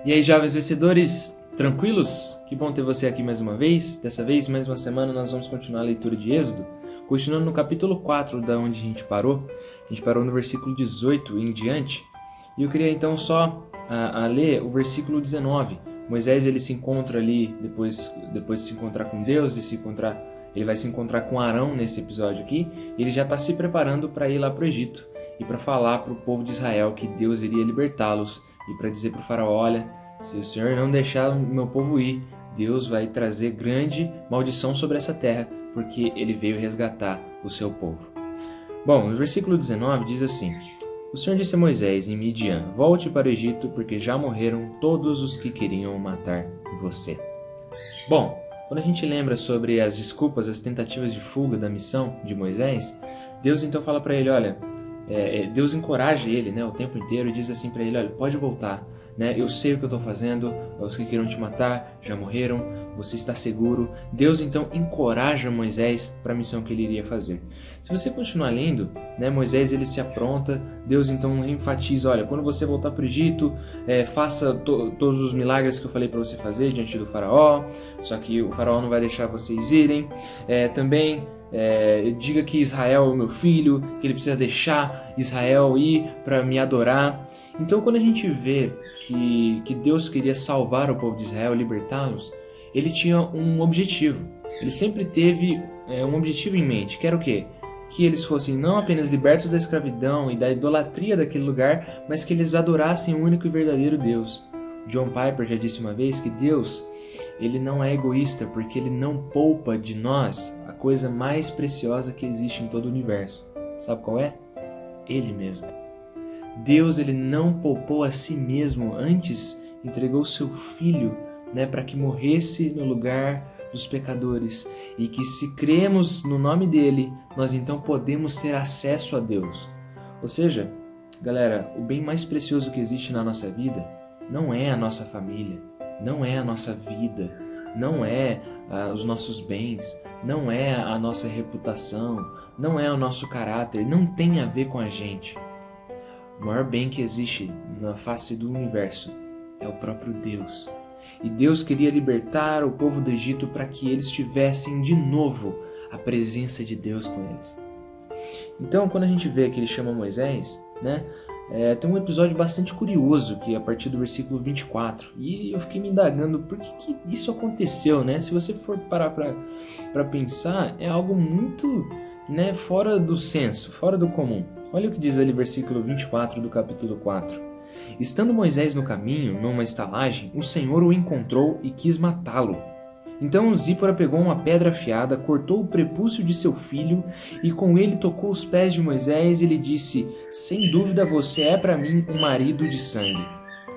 E aí, jovens vencedores, tranquilos? Que bom ter você aqui mais uma vez. Dessa vez, mais uma semana, nós vamos continuar a leitura de Êxodo, continuando no capítulo 4, da onde a gente parou. A gente parou no versículo 18 em diante. E eu queria então só ler o versículo 19. Moisés ele se encontra ali, depois de se encontrar com Deus, ele vai se encontrar com Arão nesse episódio aqui. E ele já está se preparando para ir lá para o Egito e para falar para o povo de Israel que Deus iria libertá-los. E para dizer para o faraó, olha, se o Senhor não deixar o meu povo ir, Deus vai trazer grande maldição sobre essa terra, porque ele veio resgatar o seu povo. Bom, no versículo 19 diz assim: O Senhor disse a Moisés em Midian, volte para o Egito, porque já morreram todos os que queriam matar você. Bom, quando a gente lembra sobre as desculpas, as tentativas de fuga da missão de Moisés, Deus então fala para ele, olha, Deus encoraja ele, o tempo inteiro e diz assim para ele, olha, pode voltar, eu sei o que eu estou fazendo, os que queriam te matar já morreram, você está seguro. Deus então encoraja Moisés para a missão que ele iria fazer. Se você continuar lendo, Moisés ele se apronta, Deus então enfatiza, olha, quando você voltar para o Egito, faça todos os milagres que eu falei para você fazer diante do faraó, só que o faraó não vai deixar vocês irem, também diga que Israel é o meu filho, que ele precisa deixar Israel ir para me adorar. Então quando a gente vê que Deus queria salvar o povo de Israel, libertá-los, ele tinha um objetivo. Ele sempre teve um objetivo em mente, que era o quê? Que eles fossem não apenas libertos da escravidão e da idolatria daquele lugar, mas que eles adorassem o único e verdadeiro Deus. John Piper já disse uma vez que Deus, ele não é egoísta porque ele não poupa de nós a coisa mais preciosa que existe em todo o universo. Sabe qual é? Ele mesmo. Deus, ele não poupou a si mesmo, antes entregou seu Filho, para que morresse no lugar dos pecadores, e que se cremos no nome dele, nós então podemos ter acesso a Deus. Ou seja, galera, o bem mais precioso que existe na nossa vida não é a nossa família, não é a nossa vida, não é os nossos bens, não é a nossa reputação, não é o nosso caráter, não tem a ver com a gente. O maior bem que existe na face do universo é o próprio Deus. E Deus queria libertar o povo do Egito para que eles tivessem de novo a presença de Deus com eles. Então, quando a gente vê que ele chama Moisés, tem um episódio bastante curioso, que é a partir do versículo 24. E eu fiquei me indagando por que isso aconteceu, Se você for parar para pensar, é algo muito fora do senso, fora do comum. Olha o que diz ali versículo 24 do capítulo 4. Estando Moisés no caminho, numa estalagem, o Senhor o encontrou e quis matá-lo. Então Zípora pegou uma pedra afiada, cortou o prepúcio de seu filho e com ele tocou os pés de Moisés e lhe disse, sem dúvida você é para mim um marido de sangue.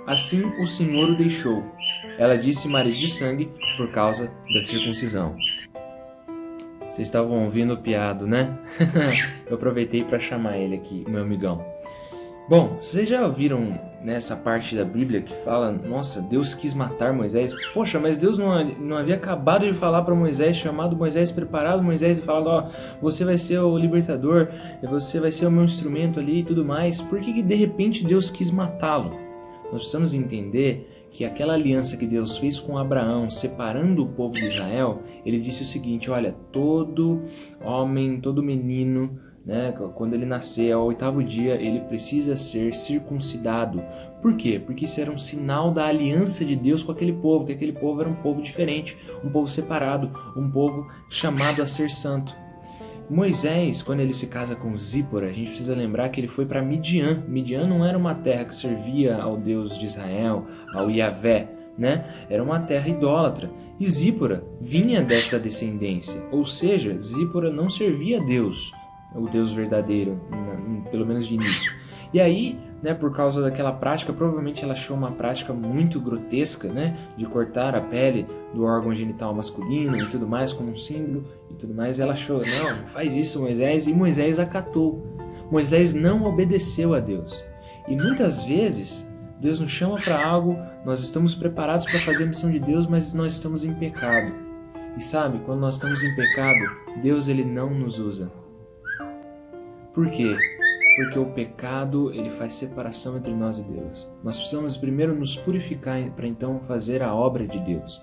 Assim o Senhor o deixou. Ela disse marido de sangue por causa da circuncisão. Vocês estavam ouvindo o piado, Eu aproveitei para chamar ele aqui, meu amigão. Bom, vocês já ouviram nessa parte da Bíblia que fala, nossa, Deus quis matar Moisés? Poxa, mas Deus não havia acabado de falar para Moisés, chamado Moisés, preparado Moisés e falado, você vai ser o libertador, você vai ser o meu instrumento ali e tudo mais. Por que de repente Deus quis matá-lo? Nós precisamos entender que aquela aliança que Deus fez com Abraão, separando o povo de Israel, ele disse o seguinte, olha, todo homem, todo menino, quando ele nascer, ao 8º dia, ele precisa ser circuncidado. Por quê? Porque isso era um sinal da aliança de Deus com aquele povo, que aquele povo era um povo diferente, um povo separado, um povo chamado a ser santo. Moisés, quando ele se casa com Zípora, a gente precisa lembrar que ele foi para Midian. Midian não era uma terra que servia ao Deus de Israel, ao Yahvé, Era uma terra idólatra. E Zípora vinha dessa descendência, ou seja, Zípora não servia a Deus, o Deus verdadeiro, pelo menos de início. E aí, por causa daquela prática, provavelmente ela achou uma prática muito grotesca, de cortar a pele do órgão genital masculino e tudo mais, como um símbolo e tudo mais. Ela achou, não faz isso Moisés, e Moisés acatou. Moisés não obedeceu a Deus. E muitas vezes, Deus nos chama para algo, nós estamos preparados para fazer a missão de Deus, mas nós estamos em pecado. E sabe, quando nós estamos em pecado, Deus ele não nos usa. Por quê? Porque o pecado, ele faz separação entre nós e Deus. Nós precisamos primeiro nos purificar para então fazer a obra de Deus.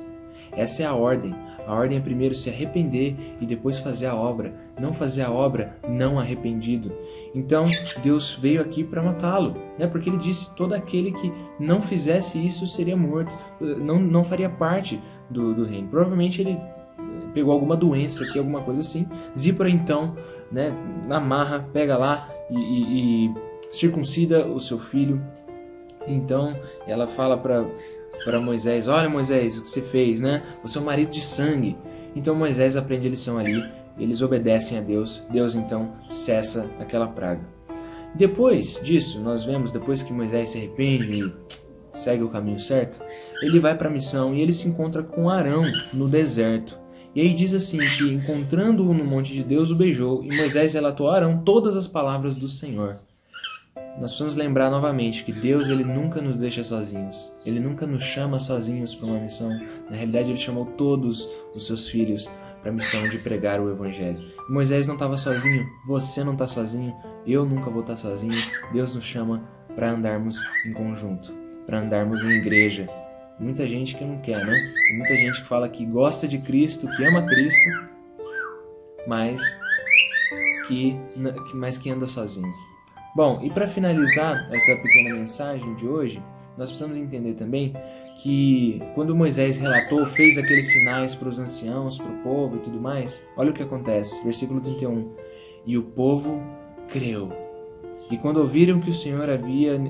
Essa é a ordem. A ordem é primeiro se arrepender e depois fazer a obra. Não fazer a obra não arrependido. Então, Deus veio aqui para matá-lo, né? Porque ele disse, todo aquele que não fizesse isso seria morto, não faria parte do reino. Provavelmente ele pegou alguma doença aqui, alguma coisa assim. Zípora então, né, na marra, pega lá e circuncida o seu filho. Então ela fala para Moisés, olha Moisés, o que você fez, né? Você é um marido de sangue. Então Moisés aprende a lição ali, eles obedecem a Deus, Deus então cessa aquela praga. Depois disso, nós vemos, depois que Moisés se arrepende e segue o caminho certo, ele vai para a missão e ele se encontra com Arão no deserto. E aí diz assim, que encontrando-o no monte de Deus, o beijou, e Moisés relatou a Arão todas as palavras do Senhor. Nós precisamos lembrar novamente que Deus, ele nunca nos deixa sozinhos. Ele nunca nos chama sozinhos para uma missão. Na realidade, ele chamou todos os seus filhos para a missão de pregar o Evangelho. E Moisés não estava sozinho, você não está sozinho, eu nunca vou estar sozinho. Deus nos chama para andarmos em conjunto, para andarmos em igreja. Muita gente que não quer, né? Tem muita gente que fala que gosta de Cristo, que ama Cristo, mas que anda sozinho. Bom, e para finalizar essa pequena mensagem de hoje, nós precisamos entender também que quando Moisés relatou, fez aqueles sinais para os anciãos, para o povo e tudo mais, olha o que acontece, versículo 31. E o povo creu. E quando ouviram que o Senhor havia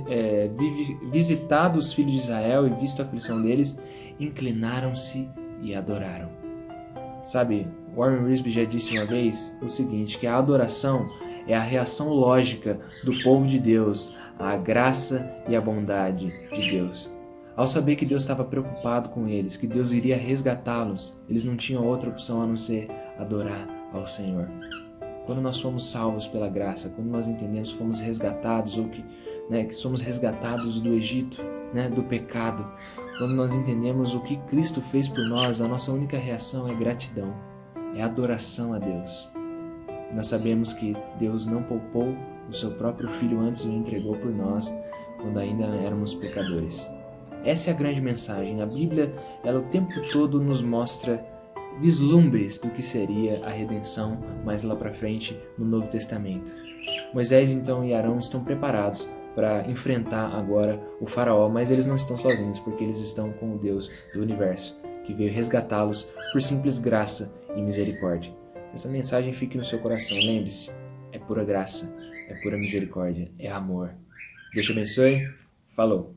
visitado os filhos de Israel e visto a aflição deles, inclinaram-se e adoraram. Sabe, Warren Wiersbe já disse uma vez o seguinte, que a adoração é a reação lógica do povo de Deus à graça e à bondade de Deus. Ao saber que Deus estava preocupado com eles, que Deus iria resgatá-los, eles não tinham outra opção a não ser adorar ao Senhor. Quando nós fomos salvos pela graça, quando nós entendemos que fomos resgatados, ou que somos resgatados do Egito, do pecado, quando nós entendemos o que Cristo fez por nós, a nossa única reação é gratidão, é adoração a Deus. Nós sabemos que Deus não poupou o seu próprio Filho antes o entregou por nós, quando ainda éramos pecadores. Essa é a grande mensagem. A Bíblia, ela o tempo todo nos mostra vislumbres do que seria a redenção mais lá para frente no Novo Testamento. Moisés então e Arão estão preparados para enfrentar agora o faraó, mas eles não estão sozinhos, porque eles estão com o Deus do universo, que veio resgatá-los por simples graça e misericórdia. Essa mensagem fique no seu coração, lembre-se, é pura graça, é pura misericórdia, é amor. Deus te abençoe, falou!